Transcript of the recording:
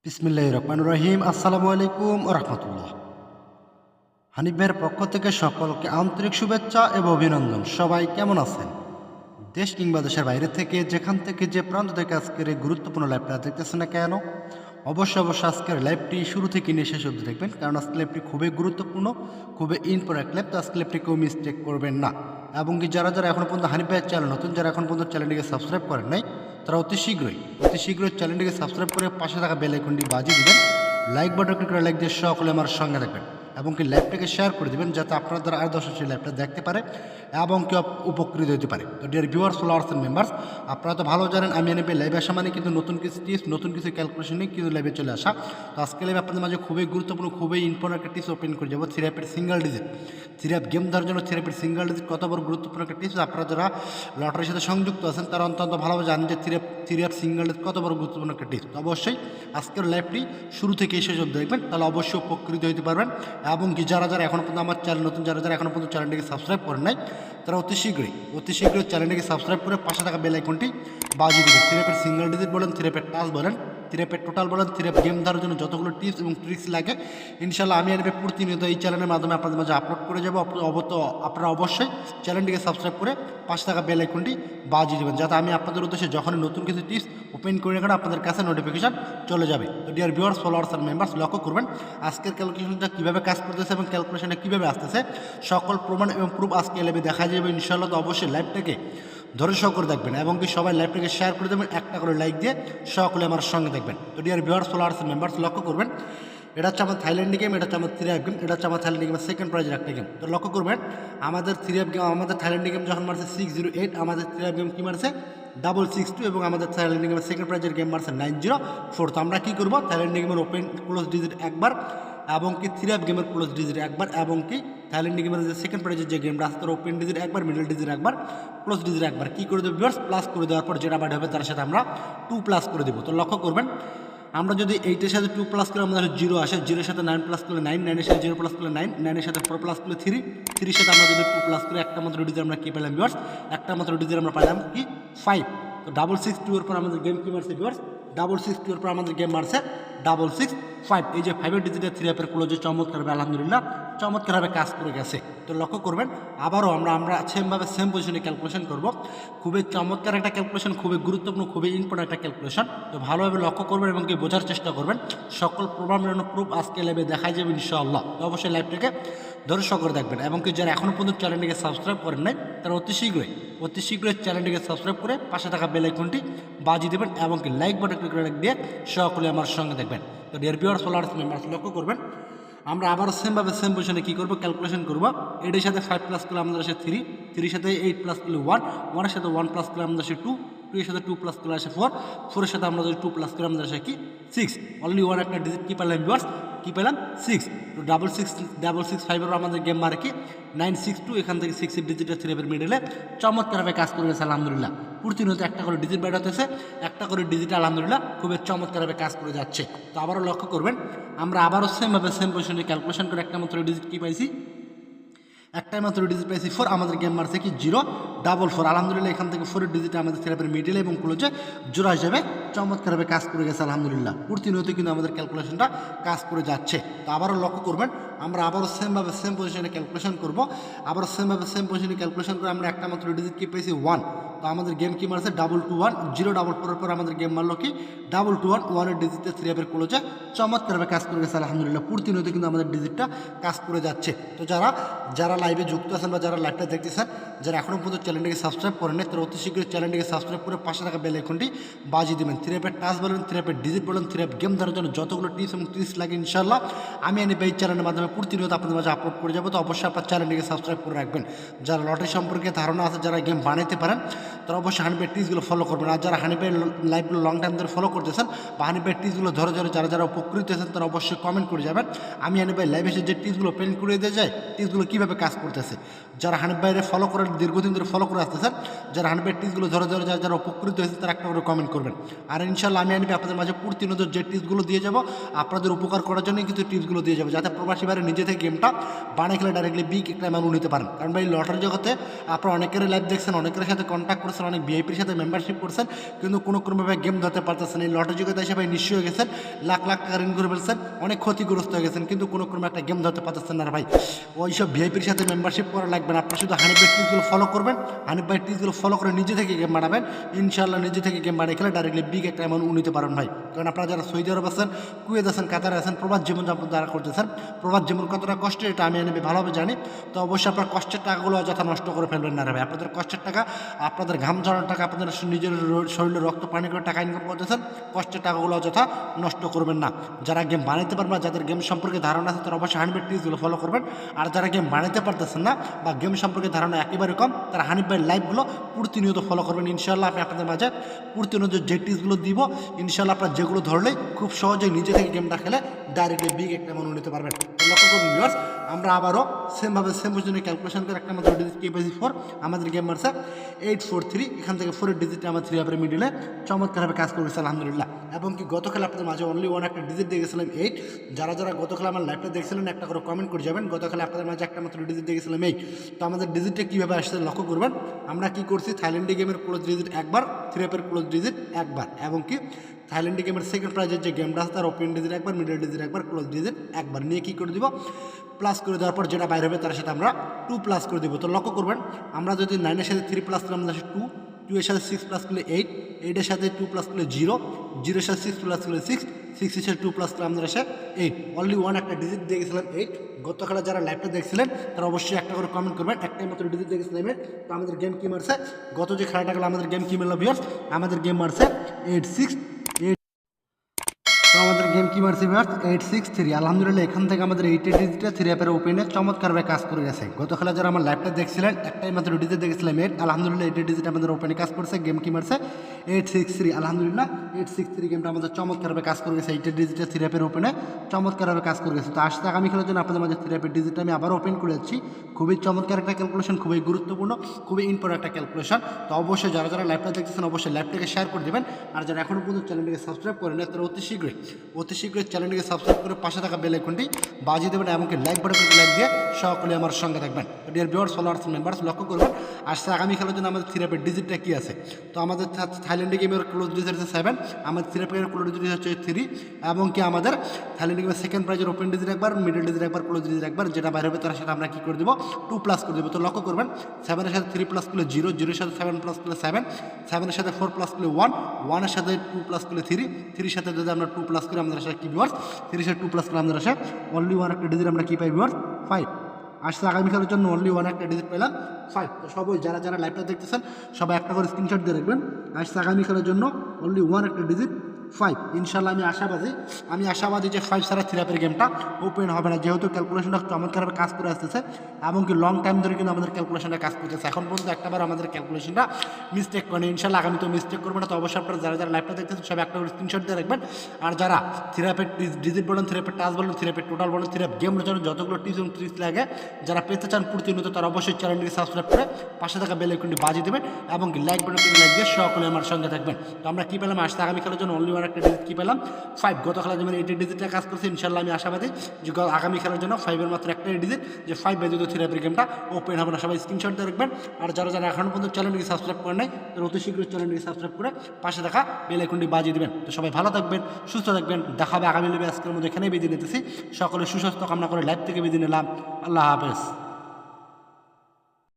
বিসমিল্লাহির রহমানির রহিম। আসসালামু আলাইকুম ওয়া রাহমাতুল্লাহ। হানিফ ভাইয়ের পক্ষ থেকে সকলকে আন্তরিক শুভেচ্ছা এবং অভিনন্দন। সবাই কেমন আছেন? দেশ কিংবা দেশের বাইরে থেকে যেখান থেকে যে প্রান্ত থেকে আজকের এই গুরুত্বপূর্ণ লাইভটা দেখতেছেন না কেন, অবশ্যই আজকের লাইভটি শুরু থেকে নিয়ে শেষ অবধি দেখবেন, কারণ আজকের লাইভটি খুবই গুরুত্বপূর্ণ, খুবই ইম্পর্টেন্ট লাইভ। তো আজকের লাইভটি কেউ মিস্টেক করবেন না। এবং কি যারা এখনও পর্যন্ত হানিফ ভাইয়ের চ্যানেল নতুন, যারা এখন পর্যন্ত চ্যানেলটিকে সাবস্ক্রাইব করেন নাই, তারা অতি শীঘ্রই চ্যানেলটিকে সাবস্ক্রাইব করে পাশে থাকা বেল আইকনটি বাজিয়ে দিবেন। লাইক বাটন ক্লিক করে লাইক দিয়ে সকলে আমার সঙ্গে থাকবেন এবং কি লাইভটাকে শেয়ার করে দেবেন, যাতে আপনার দ্বারা আর 10 সেই লাইভটা দেখতে পারে এবং কেউ উপকৃত হতে পারে। তো dear viewers, followers and members, আপনারা তো ভালো জানেন আমি এনে লাইভে আসা মানে কিন্তু নতুন কিছু টিপস, নতুন কিছু ক্যালকুলেশন নিয়ে কিন্তু লাইভে চলে আসা। তো আজকে লাইভে আপনাদের মাঝে খুবই গুরুত্বপূর্ণ, খুবই ইম্পর্টেন্ট একটা টিপস ওপেন করে যাবো। থ্রি সিঙ্গেল ডিজিট গেম ধরার জন্য সিঙ্গেল ডিজিট কত বড় গুরুত্বপূর্ণ একটা টিপস। আপনারা যারা লটারির সাথে সংযুক্ত আছেন তারা অন্তত ভালোভাবে জানেন যে সিঙ্গেল ডিজিট কত বড় গুরুত্বপূর্ণ একটা টিপস। তো অবশ্যই আজকের লাইভটি শুরু থেকে শেষ অবধি দেখবেন, তাহলে অবশ্যই উপকৃত হতে পারবেন। এবং কি যারা এখনও পর্যন্ত আমার চ্যানেল নতুন, যারা এখনও পর্যন্ত চ্যানেলটিকে সাবস্ক্রাইব করেন নাই, তারা অতি শীঘ্রই চ্যানেলটিকে সাবস্ক্রাইব করে পাশে থাকা বেল আইকনটি বাজিয়ে দেবেন। থ্রি সিঙ্গেল ডিজিট বলেন, থ্রি টাচ বলেন, থ্রি টোটাল বলেন, থ্রি গেম ধরার জন্য যতগুলো টিপস এবং ট্রিক্স লাগে ইনশাল্লাহ আমি আনবে প্রতিনিয়ত এই চ্যানেলের মাধ্যমে আপনাদের মাঝে আপলোড করে যাবো। আপনারা অবশ্যই চ্যানেলটিকে সাবস্ক্রাইব করে পাশে থাকা বেল আইকনটি বাজিয়ে দেবেন, যাতে আমি আপনাদের উদ্দেশ্যে যখনই নতুন কিছু টিপস ওপেন করে রাখেন আপনাদের কাছে নোটিফিকেশন চলে যাবে। তো dear viewers, followers and members, লক্ষ্য করবেন আজকের ক্যালকুলেশনটা কীভাবে কাজ করতেছে এবং ক্যালকুলেশনটা কীভাবে আসতেছে, সকল প্রমাণ এবং প্রুফ আজকে লাইভে দেখা যাবে ইনশাল্লাহ। তো অবশ্যই লাইভটাকে ধরে করে দেখবেন এবং কি সবাই লাইভটাকে শেয়ার করে দেবেন, একটা করে লাইক দিয়ে সকলে আমার সঙ্গে দেখবেন। তো dear viewers, followers and members, লক্ষ্য করবেন এটা হচ্ছে আমার থাইল্যান্ডি গেম, এটা হচ্ছে আমার থ্রি গেম, এটা হচ্ছে আমার থাইল্যান্ডি গেমের সেকেন্ড প্রাইজের একটা গেম। তো লক্ষ্য করবেন আমাদের আমাদের থাইল্যান্ডি গেম যখন মারছে 608, আমাদের থ্রি গেম কী মারছে 662, এবং আমাদের থাইল্যান্ডি গেমের সেকেন্ড প্রাইজের গেম মারছে 904। তো আমরা কী করবো, থাইল্যান্ডি গেমের ওপেন ক্লোজ ডিজিট একবার এবং কি থ্রি গেমের ক্লোজ ডিজিট একবার, এবং কি থাইল্যান্ডি গেমের যে সেকেন্ড প্রাইজের যে গেমটা আছে তার ওপেন ডিজিট একবার, মিডল ডিজিট একবার, ক্লোজ ডিজিট একবার কী করে দেবো ভিউয়ার্স, প্লাস করে দেওয়ার পর যেটা বাড়ি হবে তার সাথে আমরা 2 প্লাস করে দেবো। তো লক্ষ্য করবেন আমরা যদি 8-এর সাথে 2 প্লাস করলে আমাদের 0 আসে, 0-এর সাথে 9 প্লাস করলে 9, 9-এর সাথে 0 প্লাস করলে 9, 9-এর সাথে 4 প্লাস করলে 3, 3-এর সাথে আমরা যদি 2 প্লাস করে একটা মাত্র ডিজিট আমরা কী পেলাম ভিউয়ার্স, একটা মাত্র ডিজিট আমরা পেলাম কি 5। তো 662 এর পর আমাদের গেম কী মারছে ভিউয়ার্স, 662 এর পর আমাদের গেম মারছে 665। এই যে 5-এর ডিজিটের 3 অ্যাপের ক্লোজে চমৎকারভাবে আলহামদুলিল্লাহ চমৎকারভাবে কাজ করে গেছে। তো লক্ষ্য করবেন আবারও আমরা সেম পজিশনে ক্যালকুলেশন করব। খুবই চমৎকার একটা ক্যালকুলেশন, খুবই গুরুত্বপূর্ণ, খুবই ইম্পর্টেন্ট একটা ক্যালকুলেশন। তো ভালোভাবে লক্ষ্য করবেন এবং কি বোঝার চেষ্টা করবেন। সকল প্রমাণ প্রুফ আজকে লাইভে দেখাই যাবে ইনশাআল্লাহ। তো অবশ্যই লাইভটাকে ধৈর্য করে দেখবেন এবং কি যারা এখনও পর্যন্ত চ্যানেলটিকে সাবস্ক্রাইব করেন নাই তারা অতি শীঘ্রই চ্যানেলটিকে সাবস্ক্রাইব করে পাশে থাকা বেল আইকনটি বাজিয়ে দেবেন এবং কি লাইক বাটন ক্লিক করে দিয়ে সকলে আমার সঙ্গে দেখবেন। তো ডিয়ার ভিউয়ার্স, ফলোয়ার্স মেম্বার্স, লক্ষ্য করবেন আমরা আবারও সেম পজিশনে কী করবো, ক্যালকুলেশন করবো। 8-এর সাথে 5 প্লাস করলে আমাদের আসে 3, 3-এর সাথে 8 প্লাস করলে 1, 1-এর সাথে 1 প্লাস করলে আমাদের আসে 2, 2-এর সাথে 2 প্লাস করলে আসে 4, 4-এর সাথে আমরা যদি 2 প্লাস করে আমাদের আসে কি 6। অনলি 1 একটা ডিজিট কী পেলাম ভিউয়ার্স, কী পেলাম 6। তো 665-এর আমাদের গেম মারে কি 962, এখান থেকে 6-এর ডিজিটের 3-এর মিডলে চমৎকারভাবে কাজ করে গেছে আলহামদুলিল্লাহ। প্রতিনিয়ত একটা করে ডিজিট বেড়াতেছে, একটা করে ডিজিট আলহামদুলিল্লাহ খুবই চমৎকারভাবে কাজ করে যাচ্ছে। তো আবারও লক্ষ্য করবেন আমরা আবারও সেম পজিশনে ক্যালকুলেশন করে একটা মাত্র ডিজিট কী পাইছি, একটাই মাত্র ডিজিট পাইছি 4, আমাদের গেম মারছে কি 044। আলহামদুলিল্লাহ এখান থেকে 4-এর ডিজিটে আমাদের থ্রি মিডিল এবং ক্লোজে জোড়া হিসাবে চমৎকারভাবে কাজ করে গেছে আলহামদুলিল্লাহ। প্রতিনিয়ত কিন্তু আমাদের ক্যালকুলেশনটা কাজ করে যাচ্ছে। তো আবারও লক্ষ্য করবেন আমরা আবারও সেম পজিশনে ক্যালকুলেশন করবো। আবারও সেম পজিশনে ক্যালকুলেশন করে আমরা একটা মাত্র ডিজিট কি পেয়েছি 1। তো আমাদের গেম কি মারছে 221, 044-এর পর আমাদের গেম মারলো কি 221, 1-এর ডিজিটে 3-এর ক্লোজে চমৎকারভাবে কাজ করে গেছে আলহামদুলিল্লাহ। প্রতিনিয়ত কিন্তু আমাদের ডিজিটটা কাজ করে যাচ্ছে। তো যারা লাইভে যুক্ত আছেন বা যারা লাইভটা দেখতেছেন, যারা এখনও পর্যন্ত চ্যানেলটিকে সাবস্ক্রাইব করেন তারা অতি শীঘ্রই চ্যানেলটিকে সাবস্ক্রাইব করে পাশে থাকা বেল আইকনটি বাজিয়ে দেবেন। 3-এর টাচ বলেন, 3-এর ডিজিট বলেন, 3-এর গেম ধরার জন্য যতগুলো টিপস এবং ট্রিক্স লাগে ইনশাআল্লাহ আমি এই চ্যানেলের মাধ্যমে প্রতিনিয়ত আপনাদের মাঝে আপলোড করে যাবো। তো অবশ্যই আপনার চ্যানেলটিকে সাবস্ক্রাইব করে রাখবেন। যারা লটারি সম্পর্কে ধারণা আছে, যারা গেম বানাইতে পারেন, তারা অবশ্যই হানিফের টিপসগুলো ফলো করবেন। আর যারা হানিফের লাইভগুলো লং টাইম ধরে ফলো করতেছেন বা হানিফের টিপসগুলো ধরে যারা উপকৃত হয়েছেন তারা অবশ্যই কমেন্ট করে যাবেন। আমি হানিফ ভাই লাইভে এসে যে টিপসগুলো পেন্ট করে দিয়ে যায়, টিপসগুলো কীভাবে কাজ করতেছে, যারা হানিফ ভাইয়ের ফলো করেন, দীর্ঘদিন ধরে ফলো করে আসতেছেন, যারা হানিফ ভাইয়ের টিপসগুলো ধরে যারা উপকৃত হয়েছে তারা একটা করে কমেন্ট করবেন। আর ইনশাআল্লাহ আমি হানিফ আপনাদের মাঝে প্রতিনিয়ত যে টিপসগুলো দিয়ে যাবো আপনাদের উপকার করার জন্যই কিন্তু টিপসগুলো দিয়ে যাবো, যাতে প্রবাসী একেবারে নিজে থেকে গেমটা বানিয়ে খেলে ডাইরেক্টলি বিগ একটা অ্যামাউন্ট নিতে পারেন। কারণ ভাই লটারি জগতে আপনারা অনেকের লাইভ দেখছেন, অনেকের সাথে কন্ট্যাক্ট করছেন, অনেক ভিআইপির সাথে মেম্বারশিপ করছেন, কিন্তু কোনো কোনোভাবে গেম ধরতে পারতেছেন। এই লটারি জগতে এসে ভাই নিশ্চয় হয়ে গেছেন, লাখ লাখ টাকা ঋণ করে ফেলছেন, অনেক ক্ষতিগ্রস্ত হয়ে গেছেন, কিন্তু কোনো কোনো একটা গেম ধরতে পারতেছেন না ভাই। ওই সব ভিআইপির সাথে মেম্বারশিপ করা লাগবে না, আপনারা শুধু হানিফ ভাই টিপসগুলো ফলো করবেন, হানিফ ভাই টিপসগুলো ফলো করে নিজে থেকে গেম বানাবেন, ইনশাআল্লাহ নিজে থেকে গেম বানিয়ে খেলে ডাইরেক্টলি বিগ একটা অ্যামাউন্ট নিতে পারেন ভাই। কারণ আপনারা যারা সৌদি আরব আছেন, কুয়েত আছেন, কাতারে আছেন, প্রবাস জীবন যাপন যারা করতেছেন, প্রবাস জীবন কতটা কষ্টের এটা আমি এনে ভালোভাবে জানি। তো অবশ্যই আপনার কষ্টের টাকাগুলো অযথা নষ্ট করে ফেলবেন না রে ভাই। আপনাদের কষ্টের টাকা, আপনাদের ঘাম ঝরানোর টাকা, আপনাদের নিজের শরীরে রক্ত পানি করে টাকা ইনকাম করতেছেন, কষ্টের টাকাগুলো অযথা নষ্ট করবেন না। যারা গেম বানাইতে পারবেন, যাদের গেম সম্পর্কে ধারণা আছে, তারা অবশ্যই হানিফ ভাই টিপসগুলো ফলো করবেন। আর যারা গেম বানাইতে পারতেছেন না বা গেম সম্পর্কে ধারণা একেবারে কম, তারা হানিফ ভাইয়ের লাইভগুলো প্রতিনিয়ত ফলো করবেন। ইনশাআল্লাহ আমি আপনাদের মাঝে প্রতিনিয়ত যে টিপসগুলো দিব, ইনশাআল্লাহ আপনারা যেগুলো ধরলেই খুব সহজেই নিজে থেকে গেমটা খেলে ডাইরেক্টলি বিগ একটা অ্যামাউন্ট নিতে পারবেন। লক্ষ্য করুন ভিউয়ার্স, আমরা আবারও সেমভাবে সেম পজিশনে ক্যালকুলেশন করে একটা আমাদের ডিজিট কেপাসি 4 আমাদের গেম মারছে 843, এখান থেকে 4 ডিজিটে আমার 3 আপের মিডিলে চমৎকারভাবে কাজ করেছে আলহামদুলিল্লাহ। এবং কি গতকাল আপনাদের মাঝে অনলি ওয়ান একটা ডিজিট দিয়ে গেছিলাম 8। যারা যারা গতকাল আমার লাইভটা দেখছিলেন একটা করে কমেন্ট করে যাবেন, গতকাল আপনাদের মাঝে একটা মাত্র ডিজিট দিয়ে গেছিলাম 8। তো আমাদের ডিজিটটা কীভাবে আসছে লক্ষ্য করবেন। আমরা কি করছি, থাইল্যান্ডে গেমের ক্লোজ ডিজিট একবার, 3 আপের ক্লোজ ডিজিট একবার, এবং কি থাইল্যান্ডে গেমের সেকেন্ড প্রাইজের যে গেমটা আছে তার ওপেন ডিজিট একবার, মিডল ডিজিট একবার, ক্লোজ ডিজিট একবার নিয়ে কী করে দিব, প্লাস করে দেওয়ার পর যেটা বাইরে হবে তার সাথে আমরা 2 প্লাস করে দেবো। তো লক্ষ্য করবেন, আমরা যদি 9-এর সাথে 3 প্লাস করলে আমাদের 2, 2-এর সাথে 6 প্লাস করলে 8, 8-এর সাথে 2 প্লাস করলে 0, 0-এর সাথে 6 প্লাস করলে 6, 6-এর সাথে 2 প্লাস করলে আমাদের আসে 8। অনলি ওয়ান একটা ডিজিট দিয়ে গেছিলাম 8। গতকালে যারা লাইভটা দেখছিলেন তারা অবশ্যই একটা করে কমেন্ট করবেন, একটাই মাত্র ডিজিট দিয়ে গেছিলাম 8। তো আমাদের গেম কী মারছে, গত যে খেলাটা গেলো আমাদের গেম কী মারলো ভিউয়ার্স, আমাদের গেম মারছে 8-6। তো আমাদের গেম কি মারছে ভিউয়ার্স 863। আলহামদুলিল্লাহ এখান থেকে আমাদের 8 ডিজিটে 3 অ্যাপের ওপেনে চমৎকারভাবে কাজ করে গেছে। গতকাল যারা আমার লাইভটা দেখছিলেন একটাই মাত্র ডিজিট দেখছিলাম 8, আলহামদুলিল্লাহ 8 ডিজিট আমাদের ওপেনে কাজ করছে। গেম কি মারছে 863, আলহামদুলিল্লাহ 863 গেমটা আমাদের চমৎকারভাবে কাজ করে গেছে। 8 ডিজিটে 3 অ্যাপের ওপেনে চমৎকারভাবে কাজ করে গেছে। তো আসতে আগামী খেলার জন্য আপনাদের মাঝে 3 অ্যাপের ডিজিট আমি আবার ওপেন করে যাচ্ছি। খুবই চমৎকার একটা ক্যালকুলেশন, খুবই গুরুত্বপূর্ণ, খুবই ইম্পর্টেন্ট একটা ক্যালকুলেশন। তো অবশ্যই যারা যারা লাইভটা দেখতেছেন অবশ্যই লাইভটাকে শেয়ার করে দেবেন। আর যারা এখনও পর্যন্ত চ্যানেলটিকে সাবস্ক্রাইব করেন তারা অতি শীঘ্রই চ্যানেলটিকে সাবস্ক্রাইব করে পাশে থাকা বেল আইকনটি বাজিয়ে দেবেন, এমনকি লাইক বাটনটি লাইক দিয়ে সকলে আমার সঙ্গে থাকবেন। ডিয়ার ভিউয়ার্স, ফলোয়ার্স, মেম্বার্স, লক্ষ্য করবেন আসছে আগামী খেলার জন্য আমাদের 3 অ্যাপের ডিজিটটা কী আছে। তো আমাদের থাইল্যান্ডে গেমের ক্লোজ ডিজিট হচ্ছে 7, আমাদের 3 অ্যাপের ক্লোজ ডিজিট হচ্ছে 3, এবং কি আমাদের থাইল্যান্ডে গেমের সেকেন্ড প্রাইজের ওপেন ডিজিট একবার, মিডল ডিজিট একবার, ক্লোজ ডিজিট একবার, যেটা বাইরে হবে তার সাথে আমরা কী করে দেবো 2 প্লাস করে দেবো। তো লক্ষ্য করবেন 7-এর সাথে 3 প্লাস করলে 0, 0-এর সাথে 7 প্লাস করলে 7, 7-এর সাথে 4 প্লাস করলে 1, 1-এর সাথে 2 প্লাস করলে 3, 3-এর সাথে যদি আমরা 2 প্লাস করি আমাদের সাথে কী ভিউয়ার্স 3-এর সাথে 2 প্লাস করে আমাদের আসে অনলি ওয়ান একটা ডিজিট আমরা কী পাই ভিউয়ার্স 5। আসলে আগামীকালের জন্য অনলি ওয়ান একটা ডিজিট পেলাম 5। তো সবাই যারা যারা লাইভটা দেখতেছেন সবাই একটা করে স্ক্রিনশট দিয়ে রাখবেন। আসছে আগামীকালের জন্য অনলি ওয়ান একটা ডিজিট 5। ইনশাল্লাহ আমি আশাবাদী যে 5 ছাড়া 3 অ্যাপের গেমটা ওপেন হবে না, যেহেতু ক্যালকুলেশনটা চমৎকারভাবে কাজ করে আসতেছে, এমনকি লং টাইম ধরে কিন্তু আমাদের ক্যালকুলেশনটা কাজ করতেছে। এখন পর্যন্ত একটাবার আমাদের ক্যালকুলেশনটা মিস্টেক করেনি, ইনশাল্লাহ আগামী তো মিস্টেক করবে না। তো অবশ্যই আপনারা যারা যারা লাইভটা দেখতেছেন সবাই একটা করে স্ক্রিনশট দিয়ে রাখবেন। আর যারা 3 অ্যাপের ডিজিট বলেন, 3 অ্যাপের টাচ বলেন, 3 অ্যাপের টোটাল বলেন, 3 অ্যাপ গেমের জন্য যতগুলো টিপস এবং ট্রিক্স লাগে যারা পেতে চান প্রতিনিয়ত, তারা অবশ্যই চ্যানেলটিকে সাবস্ক্রাইব করে পাশে থাকা বেল আইকনটি বাজিয়ে দেবেন, এবং লাইক বাটনটি লাইক দিয়ে সকলে আমার সঙ্গে থাকবেন। তো আমরা কী পেলাম আসতে আগামী খেলার জন্য অনলি ওয়ান একটা ডিজিট কী পেলাম 5। গত খেলার জন্য 8 ডিজিটটা কাজ করছে, ইনশাল্লাহ আমি আশাবাদী যে আগামী খেলার জন্য 5-এর মাত্র একটাই ডিজিট, যে 5 ব্যতীত 3 অ্যাপের গেমটা ওপেন হবে না। সবাই স্ক্রিনশট দিয়ে রাখবেন। আর যারা যারা এখন পর্যন্ত চ্যানেলটিকে সাবস্ক্রাইব করেন নাই তারা অতি শীঘ্রই চ্যানেলটিকে সাবস্ক্রাইব করে পাশে থাকা বেল আইকনটি বাজিয়ে দেবেন। তো সবাই ভালো থাকবেন, সুস্থ থাকবেন, দেখা হবে আগামী লাইভে। আজকের মধ্যে এখানেই বিদায় নিতেছি। সকলে সুস্বাস্থ্য কামনা করে লাইভ থেকে বিদায় নিলাম। আল্লাহ হাফেজ।